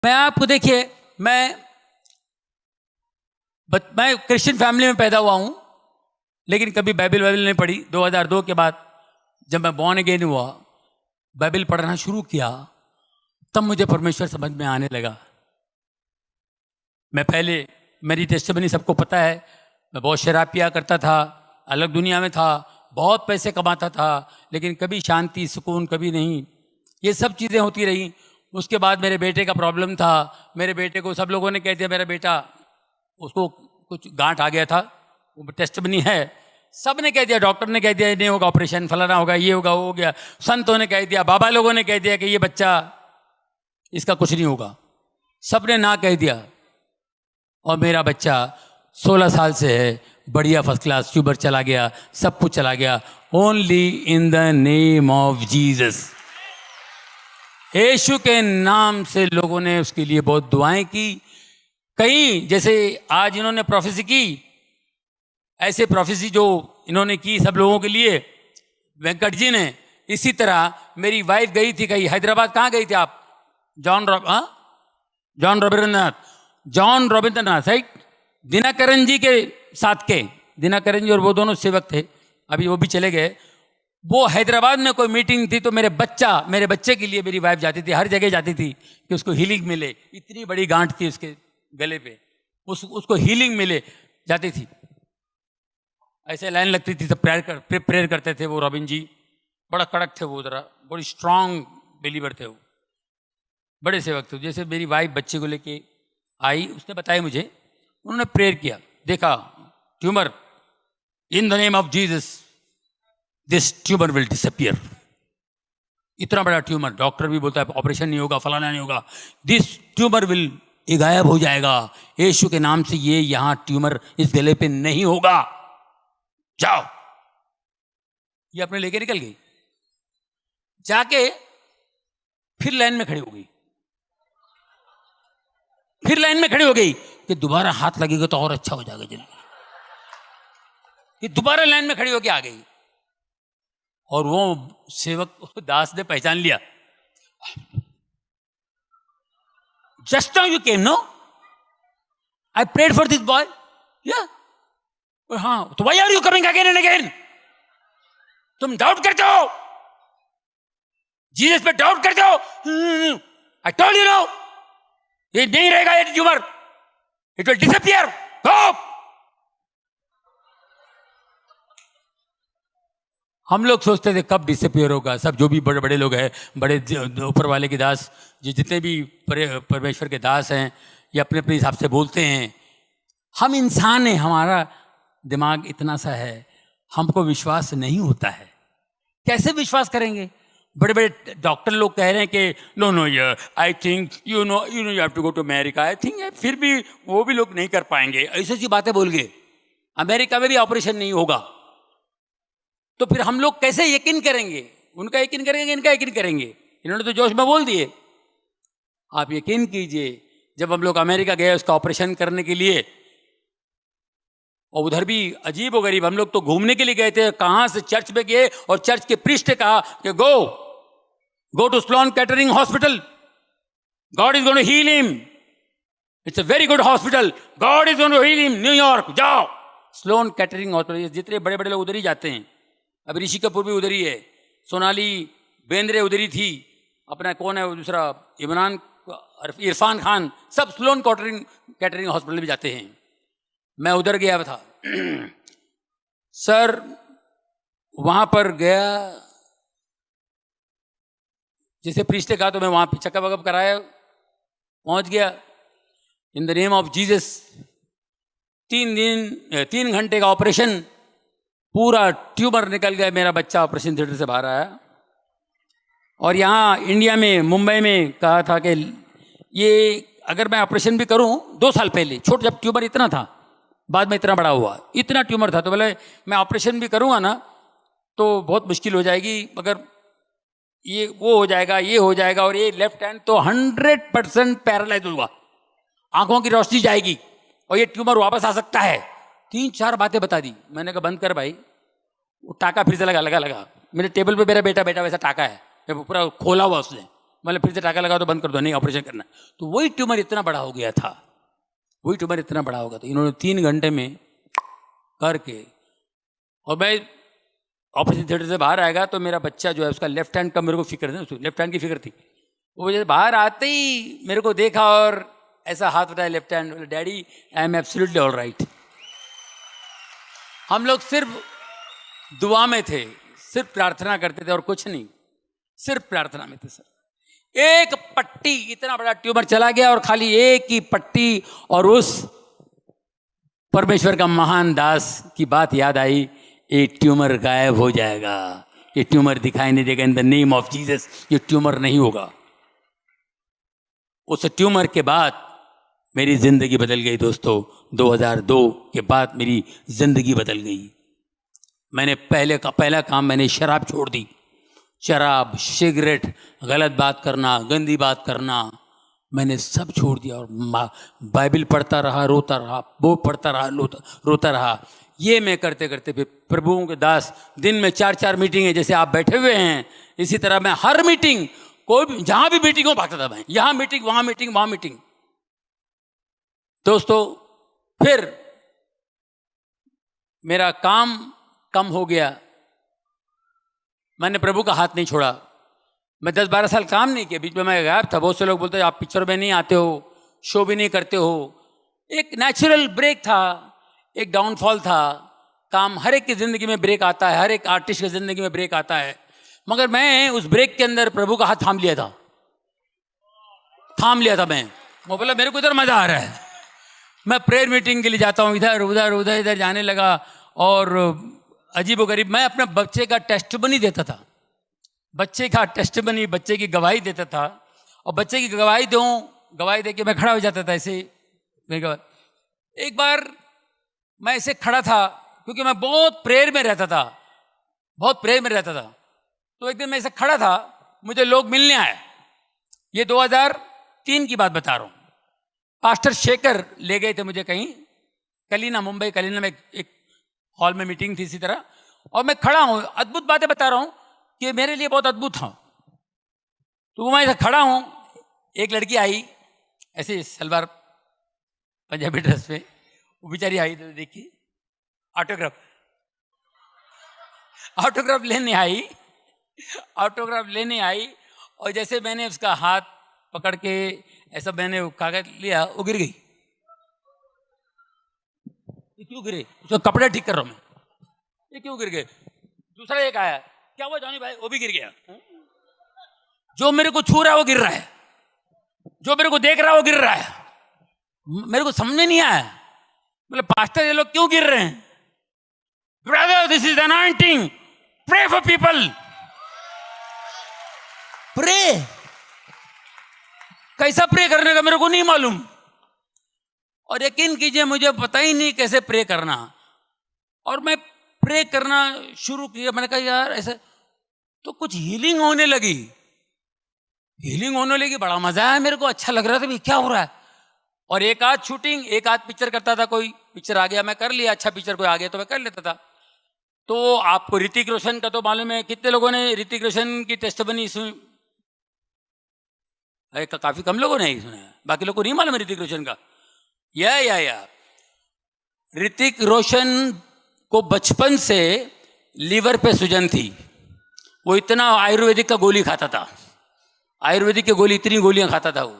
मैं आपको देखिए, मैं क्रिश्चियन फैमिली में पैदा हुआ हूं, लेकिन कभी बाइबल नहीं पढ़ी। 2002 के बाद जब मैं बॉर्न अगेन हुआ, बाइबल पढ़ना शुरू किया, तब मुझे परमेश्वर समझ में आने लगा। मैं पहले, मेरी टेस्टिमनी सबको पता है, मैं बहुत शराब पिया करता था, अलग दुनिया में था, बहुत पैसे कमाता था, लेकिन कभी शांति सुकून कभी नहीं। ये सब चीज़ें होती रही। उसके बाद मेरे बेटे का प्रॉब्लम था। मेरे बेटे को सब लोगों ने कह दिया, मेरा बेटा, उसको कुछ गांठ आ गया था, वो टेस्टिमनी है, सब ने कह दिया, डॉक्टर ने कह दिया ये नहीं होगा, ऑपरेशन फलाना होगा, ये होगा, वो हो गया, संतों ने कह दिया, बाबा लोगों ने कह दिया कि ये बच्चा, इसका कुछ नहीं होगा, सब ने ना कह दिया। और मेरा बच्चा 16 साल से है, बढ़िया फर्स्ट क्लास, ट्यूबर चला गया, सब कुछ चला गया, only in the name of Jesus. यीशु के नाम से लोगों ने उसके लिए बहुत दुआएं की। कई, जैसे आज इन्होंने प्रोफेसी की, ऐसे प्रोफेसी जो इन्होंने की सब लोगों के लिए, वेंकट जी ने, इसी तरह मेरी वाइफ गई थी कहीं हैदराबाद। कहाँ गई थी आप? John Ravindranath, right? दिनकरन जी के साथ के, दिनकरन जी और वो दोनों सेवक थे, अभी वो भी चले गए। वो हैदराबाद में कोई मीटिंग थी, तो मेरे बच्चे के लिए मेरी वाइफ जाती थी, हर जगह जाती थी कि उसको हीलिंग मिले। इतनी बड़ी गांठ थी उसके गले पे, उसको हीलिंग मिले, जाती थी। ऐसे लाइन लगती थी, सब प्रेयर करते थे। वो रॉबिन जी बड़ा कड़क थे, वो जरा बड़ी स्ट्रांग बिलीवर थे, वो बड़े सेवक थे। जैसे मेरी वाइफ बच्चे को लेके आई, उसने बताया मुझे, उन्होंने प्रेयर किया, देखा tumour, in the name of Jesus this tumour will disappear. इतना बड़ा ट्यूमर, डॉक्टर भी बोलता है ऑपरेशन नहीं होगा, फलाना नहीं होगा, दिस ट्यूमर विल, ये गायब हो जाएगा, यीशु के नाम से ये यहां ट्यूमर इस गले पे नहीं होगा, जाओ। ये अपने लेके निकल गई, जाके फिर लाइन में खड़ी हो गई, फिर लाइन में खड़ी हो गई कि दोबारा हाथ लगेगा तो और अच्छा हो जाएगा जल्दी। कि दोबारा लाइन में खड़ी होके आ गई, और वो सेवक दास ने पहचान लिया। Just now you came, no? I prayed for this boy, ya? हाँ, तो why are you coming again and again? तुम डाउट करते हो, जीसस पे डाउट करते हो। आई टोल्ड यू नो, ये नहीं रहेगा, ये ट्यूमर, इट विल डिसअपियर, गो। हम लोग सोचते थे कब डिसअपियर होगा। सब जो भी बड़े बड़े लोग हैं, बड़े ऊपर वाले के दास, जितने भी परमेश्वर के दास हैं, ये अपने अपने हिसाब से बोलते हैं। हम इंसान हैं, हमारा दिमाग इतना सा है, हमको विश्वास नहीं होता है। कैसे विश्वास करेंगे? बड़े बड़े डॉक्टर लोग कह रहे हैं कि no I think you have to go to America, I think, फिर भी वो भी लोग नहीं कर पाएंगे, ऐसी ऐसी बातें बोल गए। अमेरिका में भी ऑपरेशन नहीं होगा, तो फिर हम लोग कैसे यकीन करेंगे? उनका यकीन करेंगे, इनका यकीन करेंगे? इन्होंने तो जोश में बोल दिए। आप यकीन कीजिए, जब हम लोग अमेरिका गए उसका ऑपरेशन करने के लिए, और उधर भी अजीब व गरीब, हम लोग तो घूमने के लिए गए थे, कहाँ से चर्च में गए, और चर्च के प्रीस्ट ने कहा कि go to Sloan Kettering Hospital, God is going to heal him, it's a very good hospital, God is going to heal him, New York जाओ। स्लोन कैटरिंग हॉस्पिटल, जितने बड़े बड़े लोग उधर ही जाते हैं। अब ऋषि कपूर भी उधर ही है, सोनाली बेंद्रे उधर ही थी, अपना कौन है वो दूसरा, इरफान खान, सब स्लोन कैटरिंग हॉस्पिटल भी जाते हैं। मैं उधर गया था सर, वहां पर गया, जैसे प्रीस्ट ने कहा, तो मैं वहां पे चेकअप वकअप कराया, पहुंच गया। इन द नेम ऑफ जीसस, 3 घंटे का ऑपरेशन, पूरा ट्यूमर निकल गया। मेरा बच्चा ऑपरेशन थिएटर से बाहर आया। और यहाँ इंडिया में, मुंबई में कहा था कि ये अगर मैं ऑपरेशन भी करूँ, 2 साल पहले छोटा जब ट्यूमर इतना था, बाद में इतना बड़ा हुआ, इतना ट्यूमर था, तो बोले मैं ऑपरेशन भी करूँगा ना तो बहुत मुश्किल हो जाएगी, मगर ये वो हो जाएगा, ये हो जाएगा, और ये लेफ्ट हैंड तो 100% पैरालाइज होगा, आंखों की रोशनी जाएगी, और ये ट्यूमर वापस आ सकता है। 3-4 बातें बता दी। मैंने कहा बंद कर भाई। वो टाका फिर से लगा। मेरे टेबल पे मेरा बेटा वैसा टाका है, पूरा खोला हुआ उसने, मतलब फिर से टाका लगा तो बंद कर दो, नहीं ऑपरेशन करना। तो वही ट्यूमर इतना बड़ा हो गया था, वही ट्यूमर इतना बड़ा हो गया था। इन्होंने 3 घंटे में करके, और मैं ऑपरेशन थिएटर से बाहर आएगा तो मेरा बच्चा जो है उसका लेफ्ट हैंड का मेरे को फिक्र था, लेफ्ट हैंड की फिक्र थी। वो जैसे बाहर आते ही मेरे को देखा और ऐसा हाथ उठाया लेफ्ट हैंड, बोले daddy I am absolutely all right. हम लोग सिर्फ दुआ में थे, सिर्फ प्रार्थना करते थे और कुछ नहीं, सिर्फ प्रार्थना में थे सर। एक पट्टी, इतना बड़ा ट्यूमर चला गया और खाली एक ही पट्टी, और उस परमेश्वर का महान दास की बात याद आई, ये ट्यूमर गायब हो जाएगा, ये ट्यूमर दिखाई नहीं देगा, इन द नेम ऑफ जीसस ये ट्यूमर नहीं होगा। उस ट्यूमर के बाद मेरी जिंदगी बदल गई दोस्तों। 2002 के बाद मेरी जिंदगी बदल गई। मैंने पहला काम मैंने शराब छोड़ दी। शराब, सिगरेट, गलत बात करना, गंदी बात करना, मैंने सब छोड़ दिया और बाइबल पढ़ता रहा, रोता रहा, वो पढ़ता रहा, रोता रहा। ये मैं करते करते फिर प्रभुओं के दास दिन में 4-4 मीटिंग जैसे आप बैठे हुए हैं, इसी तरह मैं हर मीटिंग, कोई भी जहां भी मीटिंग हो भागता था मैं, यहां मीटिंग, वहां मीटिंग, वहां मीटिंग। दोस्तों फिर मेरा काम कम हो गया, मैंने प्रभु का हाथ नहीं छोड़ा। मैं 10-12 साल काम नहीं किया, बीच में मैं गायब था। बहुत से लोग बोलते आप पिक्चर में नहीं आते हो, शो भी नहीं करते हो। एक नेचुरल ब्रेक था, एक डाउनफॉल था। काम हर एक की ज़िंदगी में ब्रेक आता है, हर एक आर्टिस्ट की ज़िंदगी में ब्रेक आता है, मगर मैं उस ब्रेक के अंदर प्रभु का हाथ थाम लिया था, थाम लिया था मैं। वो बोला मेरे को इधर मज़ा आ रहा है, मैं प्रेयर मीटिंग के लिए जाता हूँ, इधर उधर उधर इधर जाने लगा। और अजीब व गरीब मैं अपने बच्चे का टेस्टमनी देता था, बच्चे का टेस्टमनी, बच्चे की गवाही देता था। और बच्चे की गवाही गवाही दे के मैं खड़ा हो जाता था ऐसे। एक बार मैं ऐसे खड़ा था, क्योंकि मैं बहुत प्रेयर में रहता था, बहुत प्रेयर में रहता था। तो एक दिन मैं ऐसे खड़ा था, मुझे लोग मिलने आए। ये 2003 की बात बता रहा हूँ। पास्टर शेखर ले गए थे मुझे कहीं, कलीना, मुंबई कलीना में एक हॉल में मीटिंग थी इसी तरह। और मैं खड़ा हूँ, अद्भुत बातें बता रहा हूँ कि मेरे लिए बहुत अद्भुत था। तो मैं ऐसे खड़ा हूँ, एक लड़की आई ऐसे सलवार पंजाबी ड्रेस में, वो बेचारी आई, तो देखिए ऑटोग्राफ लेने आई, ऑटोग्राफ लेने आई। और जैसे मैंने उसका हाथ पकड़ के ऐसा मैंने कागज लिया, वो गिर गई। ये क्यों गिरे? उसका कपड़ा ठीक कर रहा हूं मैं, ये क्यों गिर गए? दूसरा एक आया, क्या हुआ जॉनी भाई? वो भी गिर गया। जो मेरे को छू रहा है वो गिर रहा है, जो मेरे को देख रहा है वो गिर रहा है। मेरे को समझ में नहीं आया, बोले पास्टर ये लोग क्यों गिर रहे हैं? Brother this is anointing, pray for people, pray. कैसा प्रे करने का मेरे को नहीं मालूम, और यकीन कीजिए मुझे पता ही नहीं कैसे प्रे करना। और मैं प्रे करना शुरू किया, मैंने कहा यार ऐसे तो कुछ हीलिंग होने लगी, हीलिंग होने लगी, बड़ा मजा आया मेरे को, अच्छा लग रहा था, क्या हो रहा है। और एक आध शूटिंग, एक आध पिक्चर करता था, कोई पिक्चर आ गया मैं कर लिया, अच्छा पिक्चर कोई आ गया तो मैं कर लेता था। तो आपको ऋतिक रोशन का तो मालूम है, कितने लोगों ने ऋतिक रोशन की टेस्टमनी सुनी? काफी कम लोगों ने ही सुना है, बाकी लोगों को नहीं मालूम है ऋतिक रोशन का। या ऋतिक रोशन को बचपन से लीवर पे सूजन थी, वो इतना आयुर्वेदिक का गोली खाता था, आयुर्वेदिक की गोली, इतनी गोलियां खाता था वो।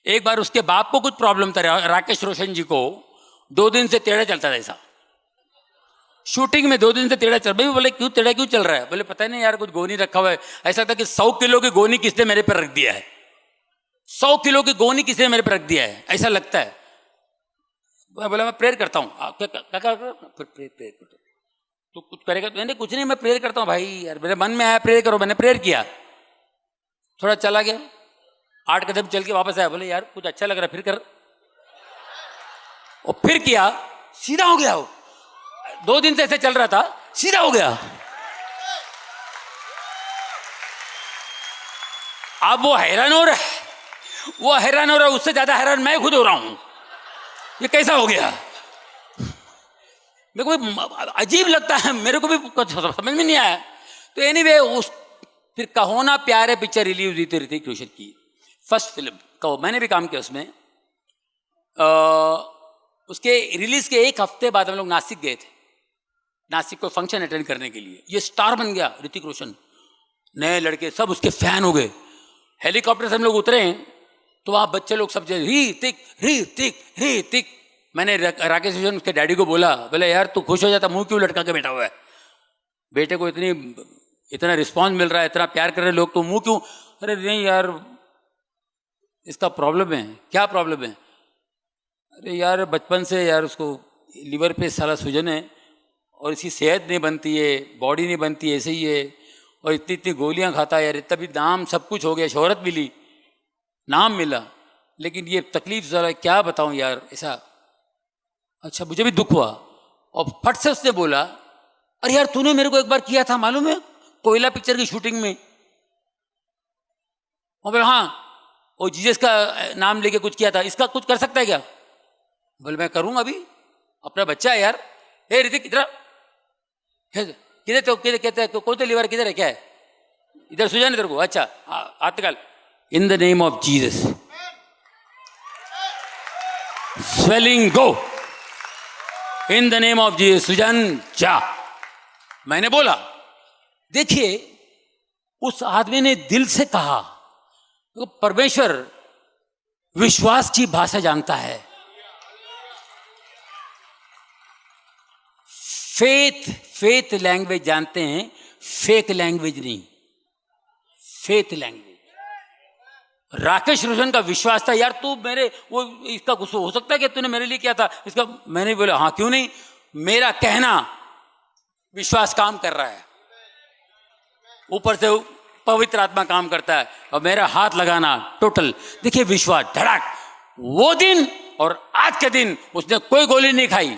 एक बार उसके बाप को कुछ प्रॉब्लम था, राकेश रोशन जी को 2 दिन से टेढ़ा चलता था ऐसा, शूटिंग में 2 दिन से टेढ़ा चल। भाई बोले क्यों टेढ़ा क्यों चल रहा है? बोले पता नहीं यार, कुछ गोनी रखा हुआ है। ऐसा था कि 100 किलो की गोनी किसने मेरे पर रख दिया है, 100 किलो की गोनी किसने मेरे पर रख दिया है, ऐसा लगता है। बोला मैं प्रेयर करता हूँ। प्रेयर तो कुछ करेगा? मैंने कुछ नहीं, मैं प्रेयर करता हूँ भाई, यार मेरे मन में आया प्रेयर करो। मैंने प्रेयर किया, थोड़ा चला गया, 8 कदम चल के वापस आया, बोले यार कुछ अच्छा लग रहा है, फिर कर। और फिर किया, सीधा हो गया वो। 2 दिन से ऐसे चल रहा था, सीधा हो गया। अब वो हैरान हो रहा है, वो हैरान हो रहा है, उससे ज्यादा हैरान मैं खुद हो रहा हूं, ये कैसा हो गया? मेरे को अजीब लगता है, मेरे को भी कुछ समझ में नहीं आया। तो एनीवे फिर कहो ना प्यारे पिक्चर रिलीज हुई थी ऋतिक रोशन की, फर्स्ट फिल्म कहो, मैंने भी काम किया उसमें। उसके रिलीज के एक हफ्ते बाद हम लोग नासिक गए थे, नासिक को फंक्शन अटेंड करने के लिए। ये स्टार बन गया ऋतिक रोशन, नए लड़के सब उसके फैन हो गए। हेलीकॉप्टर से हम लोग उतरे तो वहाँ बच्चे लोग सब ऋतिक ऋतिक ऋतिक। मैंने राकेश रोशन उसके डैडी को बोला, बोले यार तू खुश हो जाता, मुंह क्यों लटका के बैठा हुआ है, बेटे को इतना रिस्पॉन्स मिल रहा है, इतना प्यार कर रहे लोग, तो मुंह क्यों। अरे नहीं यार इसका प्रॉब्लम है। क्या प्रॉब्लम है? अरे यार बचपन से यार उसको लीवर पे साला सूजन है और इसकी सेहत नहीं बनती है, बॉडी नहीं बनती है, ऐसे ही है, और इतनी इतनी गोलियां खाता है यार, तभी नाम सब कुछ हो गया, शोहरत मिली, नाम मिला, लेकिन ये तकलीफ ज़रा क्या बताऊं यार ऐसा। अच्छा मुझे भी दुख हुआ और फट से उसने बोला, अरे यार तूने मेरे को एक बार किया था मालूम है, कोयला पिक्चर की शूटिंग में। और बोले हाँ, और जीसस का नाम लेके कुछ किया था, इसका कुछ कर सकता है क्या? बोले मैं करूँगा अभी, अपना बच्चा है यार। हे ऋतिक इधर किधर, तो किधर कहते हैं कौन तो लीवर किधर है, क्या है इधर, सुजान इधर को। अच्छा हाथ निकाल, in the name of Jesus swelling go, in the name of Jesus सुजान जा। मैंने बोला देखिए उस आदमी ने दिल से कहा, तो परमेश्वर विश्वास की भाषा जानता है, फेथ लैंग्वेज जानते हैं, फेक लैंग्वेज नहीं, फेथ लैंग्वेज। राकेश रोशन का विश्वास था, यार तू मेरे वो इसका कुछ हो सकता है कि तूने मेरे लिए किया था इसका। मैंने बोला हाँ क्यों नहीं, मेरा कहना विश्वास काम कर रहा है, ऊपर से पवित्र आत्मा काम करता है, और मेरा हाथ लगाना टोटल। देखिए विश्वास धड़ाक। वो दिन और आज के दिन उसने कोई गोली नहीं खाई,